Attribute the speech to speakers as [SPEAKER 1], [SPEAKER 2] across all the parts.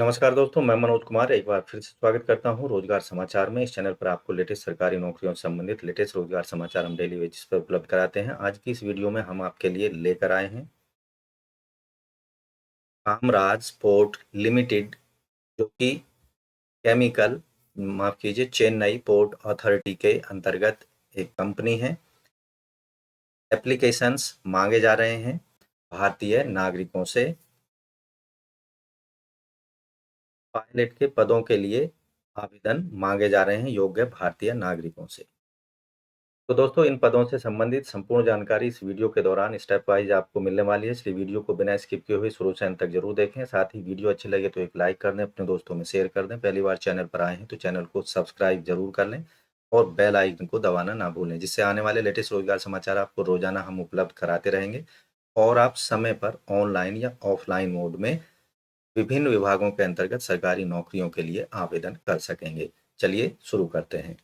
[SPEAKER 1] नमस्कार दोस्तों, मैं मनोज कुमार एक बार फिर से स्वागत करता हूं रोजगार समाचार में। इस चैनल पर आपको लेटेस्ट सरकारी नौकरियों से संबंधित लेटेस्ट रोजगार समाचार हम डेली बेसिस पर उपलब्ध कराते हैं। आज की इस वीडियो में हम आपके लिए लेकर आए हैं कामराज पोर्ट लिमिटेड, जो कि केमिकल माफ कीजिए चेन्नई पोर्ट अथॉरिटी के अंतर्गत एक कंपनी है। एप्लीकेशंस मांगे जा रहे हैं भारतीय नागरिकों से। पायलट के पदों के लिए आवेदन मांगे जा रहे हैं योग्य भारतीय नागरिकों से। तो दोस्तों, इन पदों से संबंधित संपूर्ण जानकारी इस वीडियो के दौरान स्टेप वाइज आपको मिलने वाली है, इसलिए वीडियो को बिना स्किप किए हुए शुरू से अंत तक जरूर देखें। साथ ही वीडियो अच्छी लगे तो एक लाइक कर दें, अपने दोस्तों में शेयर कर दें। पहली बार चैनल पर आए हैं तो चैनल को सब्सक्राइब जरूर कर लें और बेल आइकन को दबाना ना भूलें, जिससे आने वाले लेटेस्ट रोजगार समाचार आपको रोजाना हम उपलब्ध कराते रहेंगे और आप समय पर ऑनलाइन या ऑफलाइन मोड में विभिन्न विभागों के अंतर्गत सरकारी नौकरियों के लिए आवेदन कर सकेंगे। चलिए शुरू करते हैं।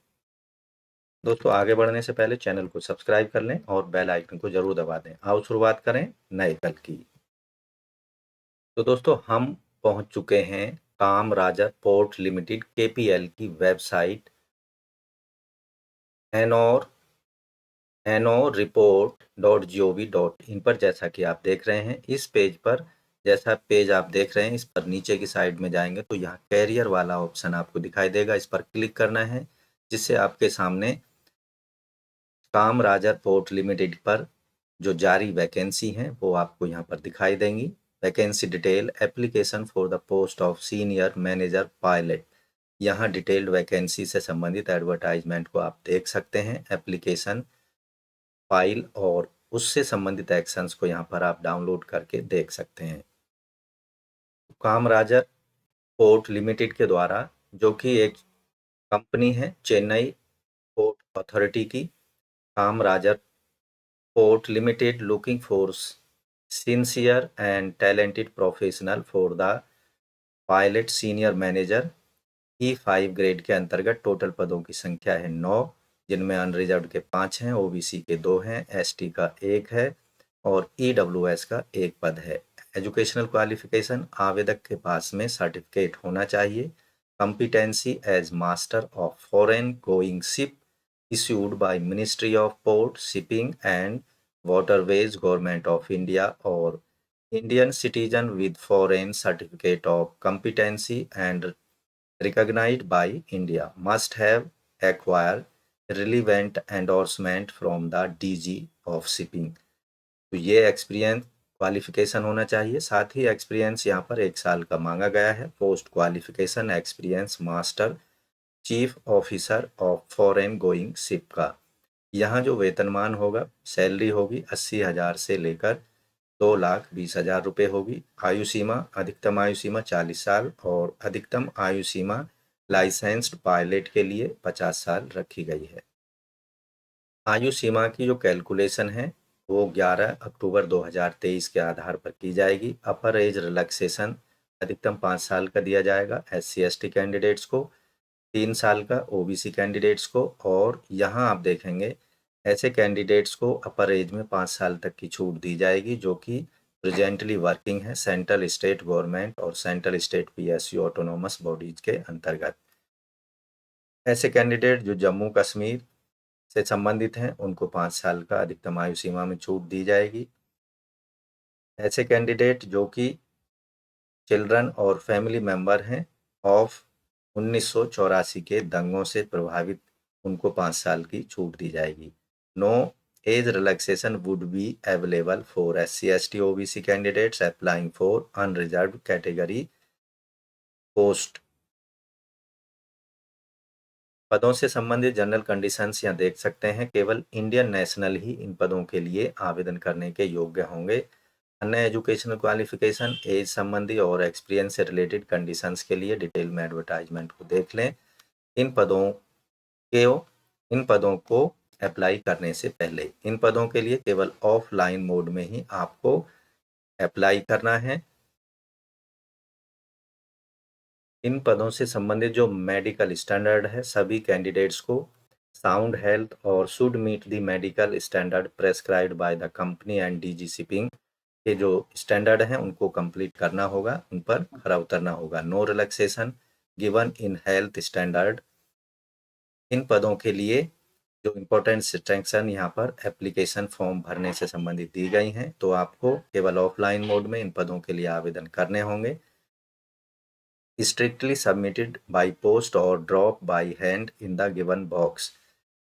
[SPEAKER 1] दोस्तों, आगे बढ़ने से पहले चैनल को सब्सक्राइब कर लें और बेल आइकन को जरूर दबा दें। आओ शुरुआत करें नए कल की। तो दोस्तों, हम पहुंच चुके हैं कामराजर पोर्ट लिमिटेड केपीएल की वेबसाइट एनोर report.gov.in पर। जैसा कि आप देख रहे हैं इस पेज पर, जैसा पेज आप देख रहे हैं इस पर नीचे की साइड में जाएंगे तो यहाँ कैरियर वाला ऑप्शन आपको दिखाई देगा। इस पर क्लिक करना है, जिससे आपके सामने कामराजर पोर्ट लिमिटेड पर जो जारी वैकेंसी हैं वो आपको यहाँ पर दिखाई देंगी। Vacancy detail, application for the post of senior manager pilot. यहाँ डिटेल्ड वैकेंसी से संबंधित एडवर्टाइजमेंट को आप देख सकते हैं। एप्लीकेशन फाइल और उससे संबंधित एक्शंस को यहाँ पर आप डाउनलोड करके देख सकते हैं। कामराजर पोर्ट लिमिटेड के द्वारा, जो कि एक कंपनी है चेन्नई पोर्ट अथॉरिटी की, Kamarajar Port Limited looking for sincere and talented professional for the pilot senior manager E5 grade के अंतर्गत टोटल पदों की संख्या है 9, जिनमें अनरिजर्व्ड के 5 हैं, ओबीसी के 2 हैं, एसटी का 1 है और ईडब्ल्यूएस का 1 पद है। एजुकेशनल क्वालिफिकेशन, आवेदक के पास में सर्टिफिकेट होना चाहिए। Competency as master of foreign going ship issued by Ministry of Port, Shipping and Waterways, Government of India, or Indian citizen with foreign certificate of competency and recognized by India must have acquired relevant endorsement from the DG of Shipping। तो ये experience qualification होना चाहिए। साथ ही experience यहाँ पर 1 साल का मांगा गया है। Post qualification experience master chief officer of foreign going ship का। यहाँ जो वेतनमान होगा, सैलरी होगी 80,000 से लेकर 2,20,000 रुपये होगी। आयु सीमा, अधिकतम आयु सीमा 40 साल और अधिकतम आयु सीमा लाइसेंस्ड पायलट के लिए 50 साल रखी गई है। आयु सीमा की जो कैलकुलेशन है वो 11 अक्टूबर 2023 के आधार पर की जाएगी। अपर एज रिलैक्सेशन अधिकतम 5 साल का दिया जाएगा SC/ST कैंडिडेट्स को, 3 साल का ओबीसी कैंडिडेट्स को, और यहाँ आप देखेंगे ऐसे कैंडिडेट्स को अपर एज में 5 साल तक की छूट दी जाएगी जो कि प्रेजेंटली वर्किंग है सेंट्रल स्टेट गवर्नमेंट और central state PSU autonomous bodies के अंतर्गत। ऐसे कैंडिडेट जो जम्मू कश्मीर से संबंधित हैं उनको 5 साल का अधिकतम आयु सीमा में छूट दी जाएगी। ऐसे कैंडिडेट जो कि चिल्ड्रन और फैमिली मेंबर हैं ऑफ 1984 के दंगों से प्रभावित, उनको 5 साल की छूट दी जाएगी। No age relaxation would be available for SC/ST OBC candidates applying for unreserved category post. पदों से संबंधित जनरल कंडीशंस यहाँ देख सकते हैं। केवल इंडियन नेशनल ही इन पदों के लिए आवेदन करने के योग्य होंगे। अन्य एजुकेशनल क्वालिफिकेशन, एज संबंधी और एक्सपीरियंस से रिलेटेड कंडीशंस के लिए डिटेल में एडवर्टाइजमेंट को देख लें। इन पदों को अप्लाई करने से पहले इन पदों के लिए केवल ऑफलाइन मोड में ही आपको अप्लाई करना है। इन पदों से संबंधित जो मेडिकल स्टैंडर्ड है, सभी कैंडिडेट्स को साउंड हेल्थ और should meet the medical standard prescribed by the company and DG shipping के जो स्टैंडर्ड हैं उनको कंप्लीट करना होगा, उन पर खरा उतरना होगा। No relaxation given in health standard. इन पदों के लिए जो इम्पोर्टेंट इंस्ट्रक्शन यहाँ पर एप्लीकेशन फॉर्म भरने से संबंधित दी गई हैं, तो आपको केवल ऑफलाइन मोड में इन पदों के लिए आवेदन करने होंगे। Strictly submitted by post or drop by hand in the given box.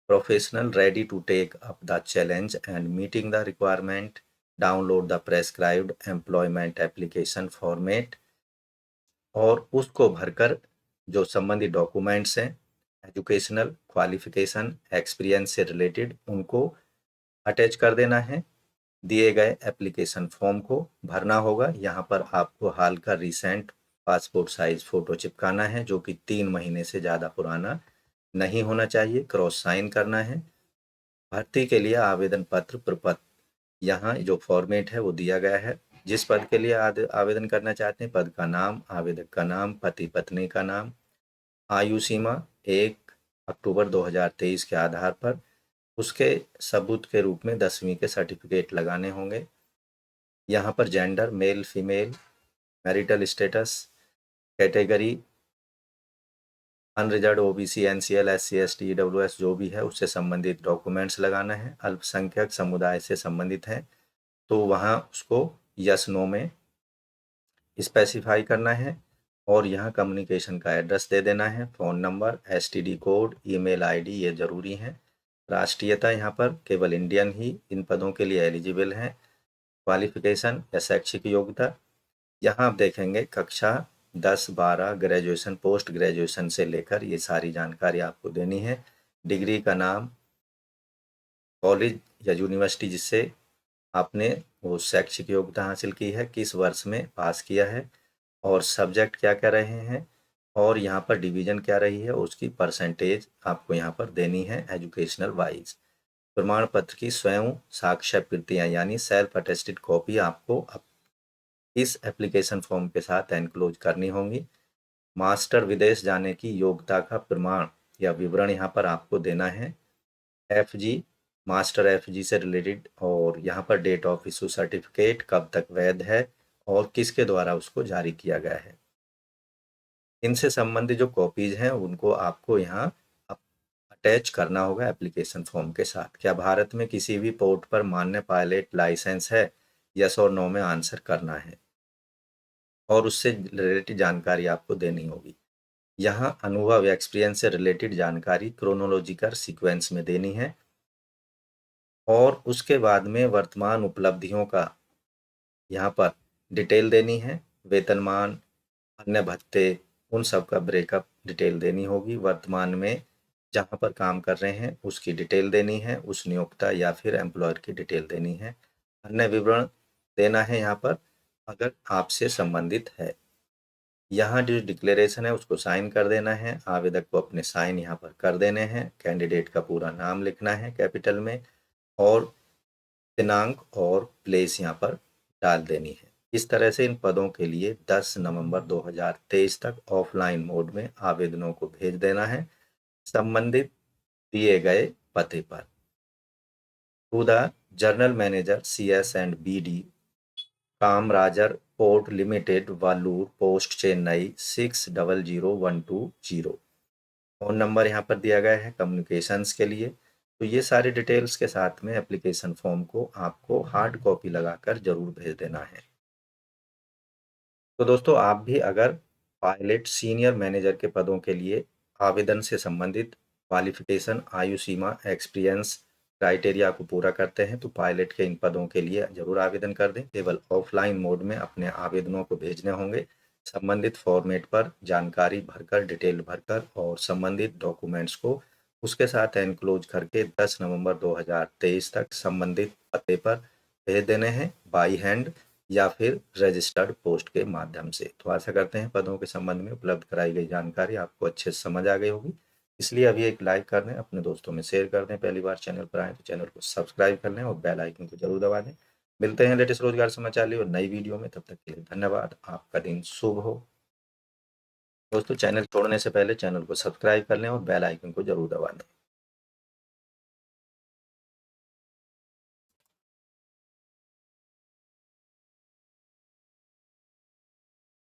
[SPEAKER 1] Professional ready to take up the challenge and meeting the requirement. Download the prescribed employment application format और उसको भरकर जो संबंधित डॉक्यूमेंट्स हैं, एजुकेशनल क्वालिफिकेशन एक्सपीरियंस से related, उनको attach कर देना है। दिए गए एप्लीकेशन फॉर्म को भरना होगा। यहाँ पर आपको हाल का रिसेंट पासपोर्ट साइज फोटो चिपकाना है, जो कि 3 महीने से ज़्यादा पुराना नहीं होना चाहिए। क्रॉस साइन करना है। भर्ती के लिए आवेदन पत्र प्रपत्र, यहाँ जो फॉर्मेट है वो दिया गया है। जिस पद के लिए आवेदन करना चाहते हैं, पद का नाम, आवेदक का नाम, पति पत्नी का नाम, आयु सीमा 1 अक्टूबर 2023 के आधार पर, उसके सबूत के रूप में 10वीं के सर्टिफिकेट लगाने होंगे। यहाँ पर gender male female, marital status, category unreserve OBC NCL SC ST EWS जो भी है उससे संबंधित डॉक्यूमेंट्स लगाना है। अल्पसंख्यक समुदाय से संबंधित है तो वहाँ उसको यस नो में स्पेसिफाई करना है और यहाँ कम्युनिकेशन का एड्रेस दे देना है, phone number, STD code, email ID ये ज़रूरी है। राष्ट्रीयता यहाँ पर केवल इंडियन ही इन पदों के लिए एलिजिबल हैं। क्वालिफिकेशन या शैक्षिक योग्यता, यहाँ आप देखेंगे कक्षा 10-12 ग्रेजुएशन पोस्ट ग्रेजुएशन से लेकर ये सारी जानकारी आपको देनी है। डिग्री का नाम, कॉलेज या यूनिवर्सिटी जिससे आपने वो शैक्षिक योग्यता हासिल की है, किस वर्ष में पास किया है और सब्जेक्ट क्या क्या रहे हैं और यहाँ पर डिवीज़न क्या रही है, उसकी परसेंटेज आपको यहाँ पर देनी है एजुकेशनल वाइज। प्रमाण पत्र की स्वयं साक्ष्य प्रतियाँ यानी सेल्फ अटेस्टेड कॉपी आपको इस एप्लीकेशन फॉर्म के साथ एनक्लोज करनी होंगी। मास्टर विदेश जाने की योग्यता का प्रमाण या विवरण यहाँ पर आपको देना है। एफजी, मास्टर एफजी से रिलेटेड और यहाँ पर डेट ऑफ इशू सर्टिफिकेट कब तक वैध है और किसके द्वारा उसको जारी किया गया है। इनसे संबंधित जो कॉपीज हैं उनको आपको यहाँ अटैच करना होगा एप्लीकेशन फॉर्म के साथ। क्या भारत में किसी भी पोर्ट पर मान्य पायलट लाइसेंस है? यस और नो में आंसर करना है और उससे रिलेटेड जानकारी आपको देनी होगी। यहाँ अनुभव या एक्सपीरियंस से रिलेटेड जानकारी क्रोनोलॉजिकल सीक्वेंस में देनी है और उसके बाद में वर्तमान उपलब्धियों का यहाँ पर डिटेल देनी है। वेतनमान, अन्य भत्ते, उन सब का ब्रेकअप डिटेल देनी होगी। वर्तमान में जहाँ पर काम कर रहे हैं उसकी डिटेल देनी है, उस नियोक्ता या फिर एम्प्लॉयर की डिटेल देनी है। अन्य विवरण देना है यहाँ पर अगर आपसे संबंधित है। यहाँ जो डिक्लेरेशन है उसको साइन कर देना है। आवेदक को अपने साइन यहाँ पर कर देने हैं। कैंडिडेट का पूरा नाम लिखना है कैपिटल में और दिनांक और प्लेस यहाँ पर डाल देनी है। इस तरह से इन पदों के लिए 10 नवंबर 2023 तक ऑफलाइन मोड में आवेदनों को भेज देना है संबंधित दिए गए पते पर। To the general manager CS and BD Kamarajar port limited, Valur post, Chennai 600120। Phone number यहाँ पर दिया गया है कम्युनिकेशंस के लिए। तो ये सारी डिटेल्स के साथ में एप्लीकेशन फॉर्म को आपको हार्ड कॉपी लगाकर जरूर भेज देना है। तो दोस्तों आप भी अगर पायलट सीनियर मैनेजर के पदों के लिए आवेदन से संबंधित क्वालिफिकेशन, आयु सीमा, एक्सपीरियंस क्राइटेरिया को पूरा करते हैं तो पायलट के इन पदों के लिए जरूर आवेदन कर दें। केवल ऑफलाइन मोड में अपने आवेदनों को भेजने होंगे। संबंधित फॉर्मेट पर जानकारी भरकर, डिटेल भरकर और संबंधित डॉक्यूमेंट्स को उसके साथ एनक्लोज करके 10 नवंबर 2023 तक संबंधित पते पर भेज देने हैं बाई हैंड या फिर रजिस्टर्ड पोस्ट के माध्यम से। तो आशा करते हैं पदों के संबंध में उपलब्ध कराई गई जानकारी आपको अच्छे से समझ आ गई होगी। इसलिए अभी एक लाइक कर दें, अपने दोस्तों में शेयर कर दें। पहली बार चैनल पर आए तो चैनल को सब्सक्राइब कर लें और बेल आइकन को जरूर दबा दें। मिलते हैं लेटेस्ट रोजगार समाचार लिए और नई वीडियो में, तब तक के लिए धन्यवाद। आपका दिन शुभ हो। दोस्तों चैनल छोड़ने से पहले चैनल को सब्सक्राइब कर लें और बेल आइकन को जरूर दबा दें।